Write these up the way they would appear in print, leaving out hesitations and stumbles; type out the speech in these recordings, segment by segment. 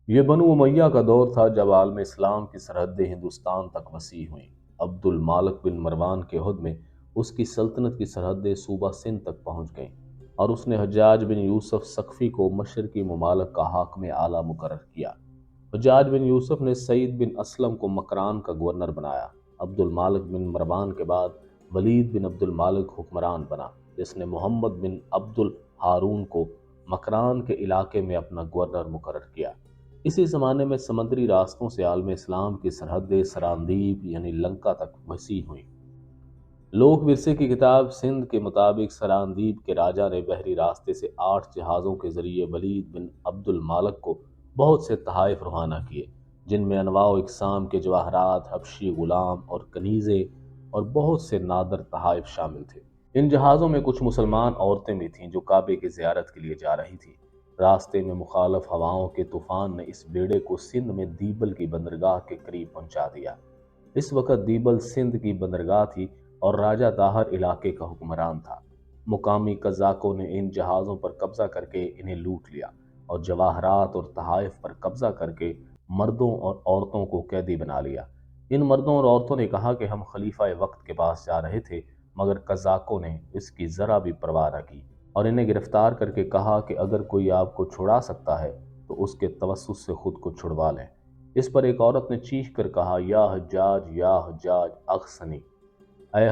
یہ بنو امیہ کا دور تھا جب عالم اسلام کی سرحدیں ہندوستان تک وسیع ہوئیں۔ عبد المالک بن مروان کے عہد میں اس کی سلطنت کی سرحدیں صوبہ سندھ تک پہنچ گئیں اور اس نے حجاج بن یوسف ثقفی کو مشرقی ممالک کا حاکم اعلیٰ مقرر کیا۔ حجاج بن یوسف نے سعید بن اسلم کو مکران کا گورنر بنایا۔ عبد المالک بن مروان کے بعد ولید بن عبد المالک حکمران بنا، جس نے محمد بن عبد الہارون کو مکران کے علاقے میں اپنا گورنر مقرر کیا۔ اسی زمانے میں سمندری راستوں سے عالم اسلام کی سرحدیں سراندیپ یعنی لنکا تک وسیع ہوئیں۔ لوک ورثے کی کتاب سندھ کے مطابق سراندیپ کے راجہ نے بحری راستے سے 8 جہازوں کے ذریعے ولید بن عبد المالک کو بہت سے تحائف روانہ کیے، جن میں انواع و اقسام کے جواہرات، حبشی غلام اور کنیزیں اور بہت سے نادر تحائف شامل تھے۔ ان جہازوں میں کچھ مسلمان عورتیں بھی تھیں جو کعبے کی زیارت کے لیے جا رہی تھیں۔ راستے میں مخالف ہواؤں کے طوفان نے اس بیڑے کو سندھ میں دیبل کی بندرگاہ کے قریب پہنچا دیا۔ اس وقت دیبل سندھ کی بندرگاہ تھی اور راجہ داہر علاقے کا حکمران تھا۔ مقامی قزاقوں نے ان جہازوں پر قبضہ کر کے انہیں لوٹ لیا اور جواہرات اور تحائف پر قبضہ کر کے مردوں اور عورتوں کو قیدی بنا لیا۔ ان مردوں اور عورتوں نے کہا کہ ہم خلیفہ وقت کے پاس جا رہے تھے، مگر قزاقوں نے اس کی ذرا بھی پرواہ نہ کی اور انہیں گرفتار کر کے کہا کہ اگر کوئی آپ کو چھڑا سکتا ہے تو اس کے توسط سے خود کو چھڑوا لیں۔ اس پر ایک عورت نے چیخ کر کہا، یا حجاج اغثنی، اے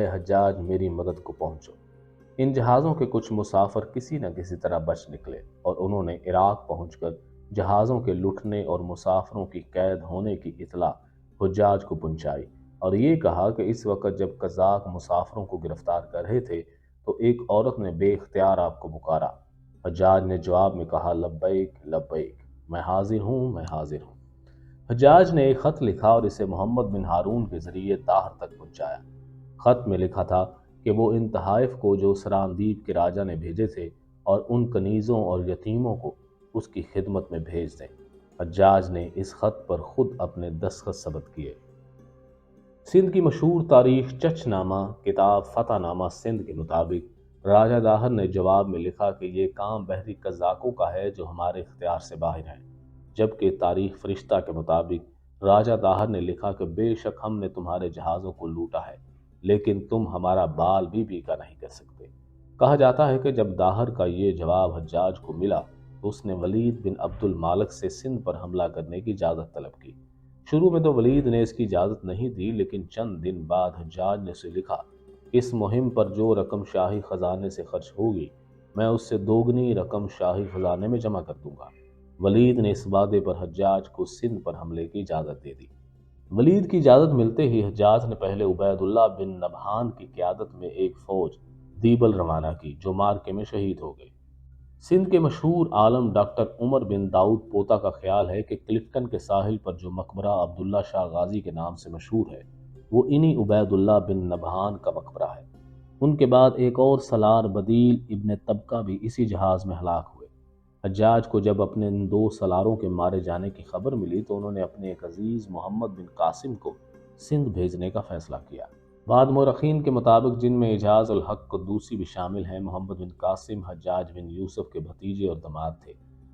حجاج میری مدد کو پہنچو۔ ان جہازوں کے کچھ مسافر کسی نہ کسی طرح بچ نکلے اور انہوں نے عراق پہنچ کر جہازوں کے لٹنے اور مسافروں کی قید ہونے کی اطلاع حجاج کو پہنچائی اور یہ کہا کہ اس وقت جب قزاق مسافروں کو گرفتار کر رہے تھے تو ایک عورت نے بے اختیار آپ کو پکارا۔ حجاج نے جواب میں کہا، لبیک لبیک، میں حاضر ہوں، میں حاضر ہوں۔ حجاج نے ایک خط لکھا اور اسے محمد بن ہارون کے ذریعے طاہر تک پہنچایا۔ خط میں لکھا تھا کہ وہ ان تحائف کو جو سراندیپ کے راجہ نے بھیجے تھے اور ان کنیزوں اور یتیموں کو اس کی خدمت میں بھیج دیں۔ حجاج نے اس خط پر خود اپنے دستخط ثبت کیے۔ سندھ کی مشہور تاریخ چچ نامہ کتاب فتح نامہ سندھ کے مطابق راجہ داہر نے جواب میں لکھا کہ یہ کام بحری قزاقوں کا ہے جو ہمارے اختیار سے باہر ہیں، جبکہ تاریخ فرشتہ کے مطابق راجہ داہر نے لکھا کہ بے شک ہم نے تمہارے جہازوں کو لوٹا ہے، لیکن تم ہمارا بال بھی بیکا نہیں کر سکتے۔ کہا جاتا ہے کہ جب داہر کا یہ جواب حجاج کو ملا تو اس نے ولید بن عبد المالک سے سندھ پر حملہ کرنے کی اجازت طلب کی۔ شروع میں تو ولید نے اس کی اجازت نہیں دی، لیکن چند دن بعد حجاج نے اسے لکھا، اس مہم پر جو رقم شاہی خزانے سے خرچ ہوگی میں اس سے دوگنی رقم شاہی خزانے میں جمع کر دوں گا۔ ولید نے اس وعدے پر حجاج کو سندھ پر حملے کی اجازت دے دی۔ ولید کی اجازت ملتے ہی حجاج نے پہلے عبید اللہ بن نبہان کی قیادت میں ایک فوج دیبل روانہ کی جو مارکے میں شہید ہو گئے۔ سندھ کے مشہور عالم ڈاکٹر عمر بن داؤد پوتا کا خیال ہے کہ کلفٹن کے ساحل پر جو مقبرہ عبداللہ شاہ غازی کے نام سے مشہور ہے وہ انہی عبید اللہ بن نبہان کا مقبرہ ہے۔ ان کے بعد ایک اور سالار بدیل ابن طبقہ بھی اسی جہاز میں ہلاک ہوئے۔ حجاج کو جب اپنے ان 2 سالاروں کے مارے جانے کی خبر ملی تو انہوں نے اپنے ایک عزیز محمد بن قاسم کو سندھ بھیجنے کا فیصلہ کیا۔ بعد مورخین کے مطابق، جن میں اعجاز الحق قدوسی بھی شامل ہیں، محمد بن قاسم حجاج بن یوسف کے بھتیجے اور داماد تھے،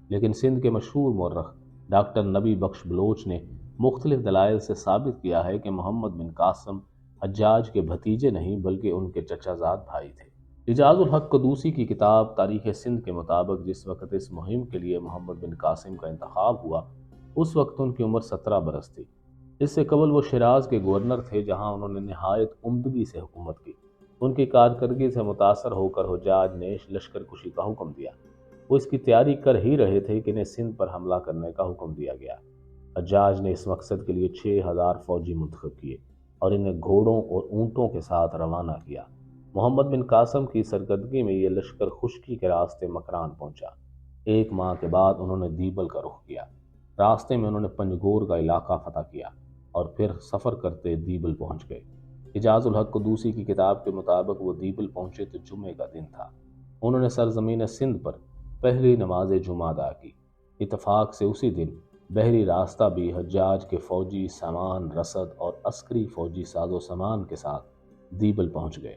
لیکن سندھ کے مشہور مورخ ڈاکٹر نبی بخش بلوچ نے مختلف دلائل سے ثابت کیا ہے کہ محمد بن قاسم حجاج کے بھتیجے نہیں بلکہ ان کے چچا زاد بھائی تھے۔ اعجاز الحق قدوسی کی کتاب تاریخ سندھ کے مطابق جس وقت اس مہم کے لیے محمد بن قاسم کا انتخاب ہوا اس وقت ان کی عمر 17 برس تھی۔ اس سے قبل وہ شیراز کے گورنر تھے جہاں انہوں نے نہایت عمدگی سے حکومت کی۔ ان کی کارکردگی سے متاثر ہو کر حجاج نے لشکر کشی کا حکم دیا۔ وہ اس کی تیاری کر ہی رہے تھے کہ انہیں سندھ پر حملہ کرنے کا حکم دیا گیا۔ حجاج نے اس مقصد کے لیے 6000 فوجی منتخب کیے اور انہیں گھوڑوں اور اونٹوں کے ساتھ روانہ کیا۔ محمد بن قاسم کی سرکردگی میں یہ لشکر خشکی کے راستے مکران پہنچا۔ 1 ماہ کے بعد انہوں نے دیبل کا رخ کیا۔ راستے میں انہوں نے پنجگور کا علاقہ فتح کیا اور پھر سفر کرتے دیبل پہنچ گئے۔ اعجاز الحق قدوسی کی کتاب کے مطابق وہ دیبل پہنچے تو جمعے کا دن تھا۔ انہوں نے سرزمین سندھ پر پہلی نماز جمعہ ادا کی۔ اتفاق سے اسی دن بحری راستہ بھی حجاج کے فوجی سامان، رسد اور عسکری فوجی ساز و سامان کے ساتھ دیبل پہنچ گئے۔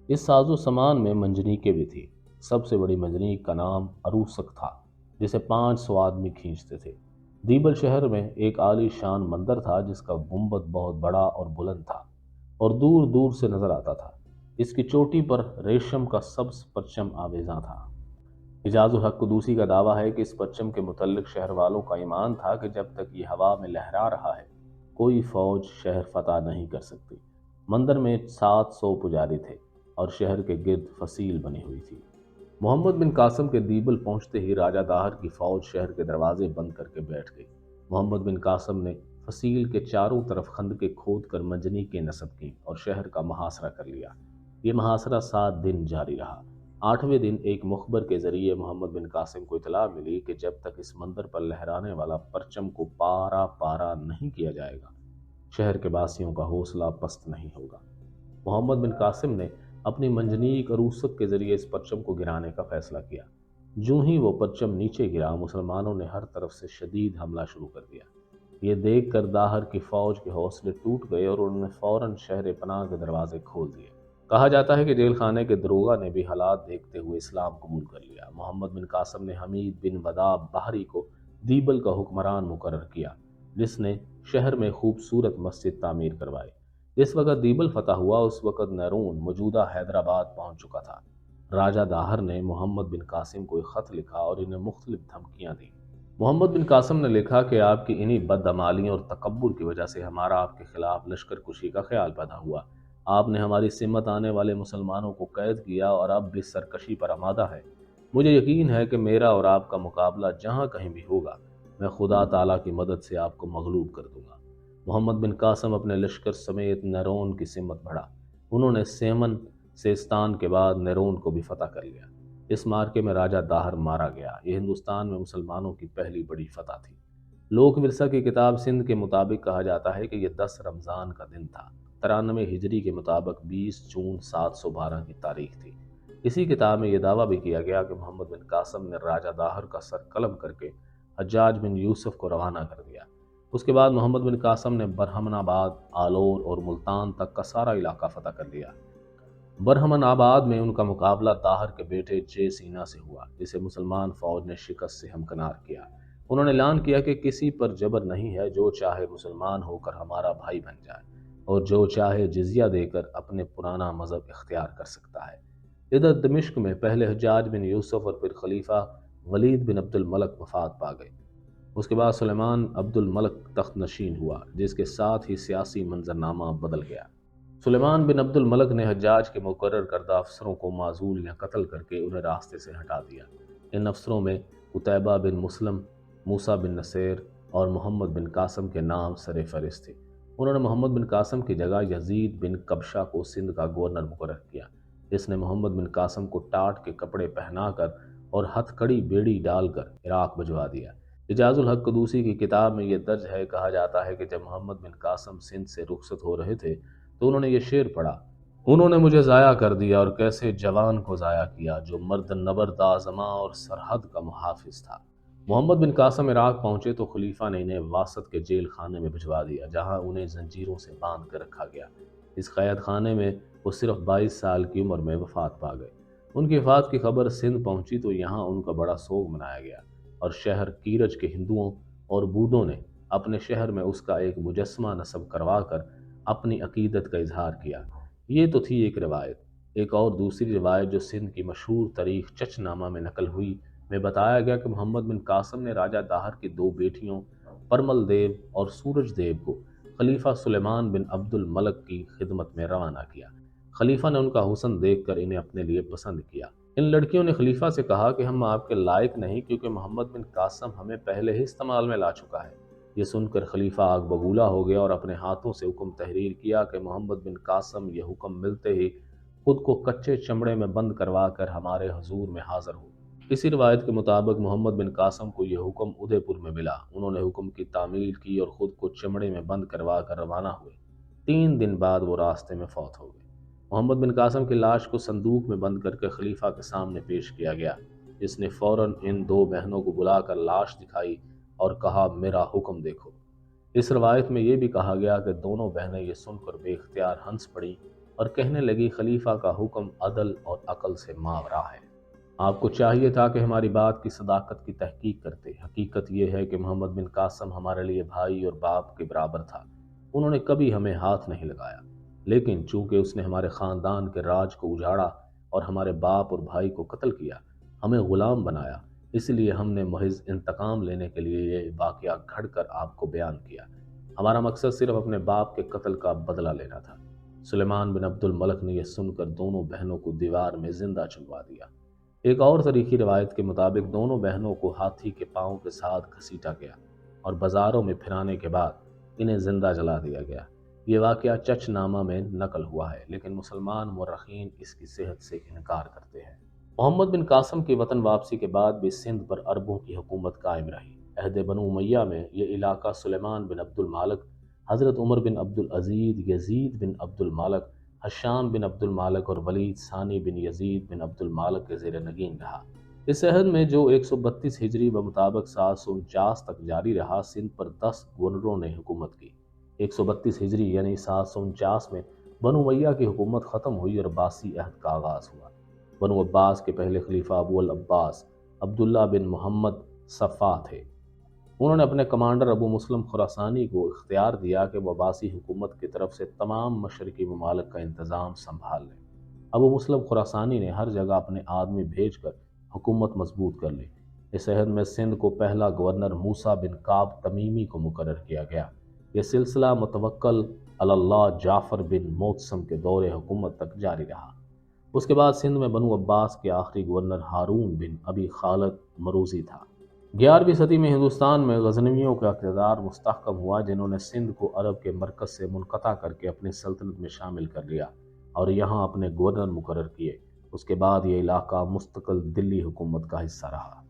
اس ساز و سامان میں منجنیقیں بھی تھیں۔ سب سے بڑی منجنیق کا نام عروسک تھا۔ جسے 500 آدمی کھینچتے تھے۔ دیبل شہر میں ایک عالی شان مندر تھا جس کا گنبد بہت بڑا اور بلند تھا اور دور دور سے نظر آتا تھا۔ اس کی چوٹی پر ریشم کا سبز پرچم آویزاں تھا۔ اعجاز الحق قدوسی کا دعویٰ ہے کہ اس پرچم کے متعلق شہر والوں کا ایمان تھا کہ جب تک یہ ہوا میں لہرا رہا ہے کوئی فوج شہر فتح نہیں کر سکتی۔ مندر میں 700 پجاری تھے اور شہر کے گرد فصیل بنی ہوئی تھی۔ محمد بن قاسم کے دیبل پہنچتے ہی راجہ داہر کی فوج شہر کے دروازے بند کر کے بیٹھ گئی۔ محمد بن قاسم نے فصیل کے چاروں طرف خندقیں کھود کر منجنیقیں نصب کیں اور شہر کا محاصرہ کر لیا۔ یہ محاصرہ 7 دن جاری رہا۔ 8ویں دن ایک مخبر کے ذریعے محمد بن قاسم کو اطلاع ملی کہ جب تک اس مندر پر لہرانے والا پرچم کو پارا پارا نہیں کیا جائے گا شہر کے باسیوں کا حوصلہ پست نہیں ہوگا۔ محمد بن قاسم نے اپنی منجنیق اور اوسق کے ذریعے اس پرچم کو گرانے کا فیصلہ کیا۔ جو ہی وہ پرچم نیچے گرا مسلمانوں نے ہر طرف سے شدید حملہ شروع کر دیا۔ یہ دیکھ کر داہر کی فوج کے حوصلے ٹوٹ گئے اور انہوں نے فوراً شہر پناہ کے دروازے کھول دیے۔ کہا جاتا ہے کہ جیل خانے کے دروغہ نے بھی حالات دیکھتے ہوئے اسلام قبول کر لیا۔ محمد بن قاسم نے حمید بن وداع بحری کو دیبل کا حکمران مقرر کیا جس نے شہر میں خوبصورت مسجد تعمیر کروائی۔ جس وقت دیبل فتح ہوا اس وقت نیرون موجودہ حیدرآباد پہنچ چکا تھا۔ راجہ داہر نے محمد بن قاسم کو ایک خط لکھا اور انہیں مختلف دھمکیاں دیں۔ محمد بن قاسم نے لکھا کہ آپ کی انہی بدعمالیوں اور تکبر کی وجہ سے ہمارا آپ کے خلاف لشکر کشی کا خیال پیدا ہوا۔ آپ نے ہماری سمت آنے والے مسلمانوں کو قید کیا اور اب بھی سرکشی پر آمادہ ہے۔ مجھے یقین ہے کہ میرا اور آپ کا مقابلہ جہاں کہیں بھی ہوگا میں خدا تعالیٰ کی مدد سے آپ کو مغلوب کر دوں گا۔ محمد بن قاسم اپنے لشکر سمیت نیرون کی سمت بڑھا۔ انہوں نے سیمن سیستان کے بعد نیرون کو بھی فتح کر لیا۔ اس مارکے میں راجہ داہر مارا گیا۔ یہ ہندوستان میں مسلمانوں کی پہلی بڑی فتح تھی۔ لوک ورثہ کی کتاب سندھ کے مطابق کہا جاتا ہے کہ یہ 10 رمضان کا دن تھا۔ 93 ہجری کے مطابق 20 جون 712 کی تاریخ تھی۔ اسی کتاب میں یہ دعویٰ بھی کیا گیا کہ محمد بن قاسم نے راجہ داہر کا سر قلم کر کے حجاج بن یوسف کو روانہ کر دیا۔ اس کے بعد محمد بن قاسم نے برہمن آباد، آلور اور ملتان تک کا سارا علاقہ فتح کر لیا۔ برہمن آباد میں ان کا مقابلہ داہر کے بیٹے جے سینا سے ہوا جسے مسلمان فوج نے شکست سے ہمکنار کیا۔ انہوں نے اعلان کیا کہ کسی پر جبر نہیں ہے، جو چاہے مسلمان ہو کر ہمارا بھائی بن جائے اور جو چاہے جزیہ دے کر اپنے پرانا مذہب اختیار کر سکتا ہے۔ ادھر دمشق میں پہلے حجاج بن یوسف اور پھر خلیفہ ولید بن عبد الملک وفات پا گئے۔ اس کے بعد سلیمان عبد الملک تخت نشین ہوا جس کے ساتھ ہی سیاسی منظرنامہ بدل گیا۔ سلیمان بن عبد الملک نے حجاج کے مقرر کردہ افسروں کو معزول یا قتل کر کے انہیں راستے سے ہٹا دیا۔ ان افسروں میں قتیبہ بن مسلم، موسیٰ بن نصیر اور محمد بن قاسم کے نام سر فہرست تھے۔ انہوں نے محمد بن قاسم کی جگہ یزید بن قبشہ کو سندھ کا گورنر مقرر کیا جس نے محمد بن قاسم کو ٹاٹ کے کپڑے پہنا کر اور ہتھ کڑی بیڑی ڈال کر عراق بھجوا دیا۔ اعجاز الحق قدوسی کی کتاب میں یہ درج ہے، کہا جاتا ہے کہ جب محمد بن قاسم سندھ سے رخصت ہو رہے تھے تو انہوں نے یہ شعر پڑھا: انہوں نے مجھے ضائع کر دیا اور کیسے جوان کو ضائع کیا جو مرد نبرد آزماں اور سرحد کا محافظ تھا۔ محمد بن قاسم عراق پہنچے تو خلیفہ نے انہیں واسط کے جیل خانے میں بھجوا دیا جہاں انہیں زنجیروں سے باندھ کر رکھا گیا۔ اس قید خانے میں وہ صرف 22 سال کی عمر میں وفات پا گئے۔ ان کی وفات کی خبر سندھ پہنچی تو یہاں ان کا بڑا سوگ منایا گیا اور شہر کیرج کے ہندوؤں اور بودوں نے اپنے شہر میں اس کا ایک مجسمہ نصب کروا کر اپنی عقیدت کا اظہار کیا۔ یہ تو تھی ایک روایت۔ ایک اور دوسری روایت جو سندھ کی مشہور تاریخ چچ نامہ میں نقل ہوئی میں بتایا گیا کہ محمد بن قاسم نے راجہ داہر کی 2 بیٹیوں پرمل دیو اور سورج دیو کو خلیفہ سلیمان بن عبد الملک کی خدمت میں روانہ کیا۔ خلیفہ نے ان کا حسن دیکھ کر انہیں اپنے لیے پسند کیا۔ ان لڑکیوں نے خلیفہ سے کہا کہ ہم آپ کے لائق نہیں کیونکہ محمد بن قاسم ہمیں پہلے ہی استعمال میں لا چکا ہے۔ یہ سن کر خلیفہ آگ بگولا ہو گیا اور اپنے ہاتھوں سے حکم تحریر کیا کہ محمد بن قاسم یہ حکم ملتے ہی خود کو کچے چمڑے میں بند کروا کر ہمارے حضور میں حاضر ہو۔ اسی روایت کے مطابق محمد بن قاسم کو یہ حکم ادے پور میں ملا۔ انہوں نے حکم کی تعمیل کی اور خود کو چمڑے میں بند کروا کر روانہ ہوئے۔ 3 دن بعد وہ راستے میں فوت ہو گئے۔ محمد بن قاسم کی لاش کو صندوق میں بند کر کے خلیفہ کے سامنے پیش کیا گیا، جس نے فوراً ان 2 بہنوں کو بلا کر لاش دکھائی اور کہا میرا حکم دیکھو۔ اس روایت میں یہ بھی کہا گیا کہ دونوں بہنیں یہ سن کر بے اختیار ہنس پڑیں اور کہنے لگی خلیفہ کا حکم عدل اور عقل سے ماورا ہے۔ آپ کو چاہیے تھا کہ ہماری بات کی صداقت کی تحقیق کرتے۔ حقیقت یہ ہے کہ محمد بن قاسم ہمارے لیے بھائی اور باپ کے برابر تھا۔ انہوں نے کبھی ہمیں ہاتھ نہیں لگایا، لیکن چونکہ اس نے ہمارے خاندان کے راج کو اجاڑا اور ہمارے باپ اور بھائی کو قتل کیا، ہمیں غلام بنایا، اس لیے ہم نے محض انتقام لینے کے لیے یہ واقعہ گھڑ کر آپ کو بیان کیا۔ ہمارا مقصد صرف اپنے باپ کے قتل کا بدلہ لینا تھا۔ سلیمان بن عبد الملک نے یہ سن کر دونوں بہنوں کو دیوار میں زندہ چنوا دیا۔ ایک اور تاریخی روایت کے مطابق دونوں بہنوں کو ہاتھی کے پاؤں کے ساتھ گھسیٹا گیا اور بازاروں میں پھرانے کے بعد انہیں زندہ جلا دیا گیا۔ یہ واقعہ چچ نامہ میں نقل ہوا ہے، لیکن مسلمان مورخین اس کی صحت سے انکار کرتے ہیں۔ محمد بن قاسم کی وطن واپسی کے بعد بھی سندھ پر عربوں کی حکومت قائم رہی۔ عہد بنو امیہ میں یہ علاقہ سلیمان بن عبد المالک، حضرت عمر بن عبد العزیز، یزید بن عبد المالک، حشام بن عبد المالک اور ولید ثانی بن یزید بن عبد المالک کے زیر نگین رہا۔ اس عہد میں جو 132 ہجری بمطابق 749 تک جاری رہا، سندھ پر 10 گورنروں نے حکومت کی۔ 132 ہجری یعنی 749 میں بنو امیہ کی حکومت ختم ہوئی اور عباسی عہد کا آغاز ہوا۔ بنو عباس کے پہلے خلیفہ ابو العباس عبداللہ بن محمد صفا تھے۔ انہوں نے اپنے کمانڈر ابو مسلم خراسانی کو اختیار دیا کہ وہ عباسی حکومت کی طرف سے تمام مشرقی ممالک کا انتظام سنبھال لیں۔ ابو مسلم خراسانی نے ہر جگہ اپنے آدمی بھیج کر حکومت مضبوط کر لی۔ اس عہد میں سندھ کو پہلا گورنر موسیٰ بن کعب تمیمی کو مقرر کیا گیا۔ یہ سلسلہ متوکل علی اللہ جعفر بن موتسم کے دور حکومت تک جاری رہا۔ اس کے بعد سندھ میں بنو عباس کے آخری گورنر ہارون بن ابی خالد مروزی تھا۔ 11ویں صدی میں ہندوستان میں غزنویوں کا اقتدار مستحکم ہوا، جنہوں نے سندھ کو عرب کے مرکز سے منقطع کر کے اپنی سلطنت میں شامل کر لیا اور یہاں اپنے گورنر مقرر کیے۔ اس کے بعد یہ علاقہ مستقل دلی حکومت کا حصہ رہا۔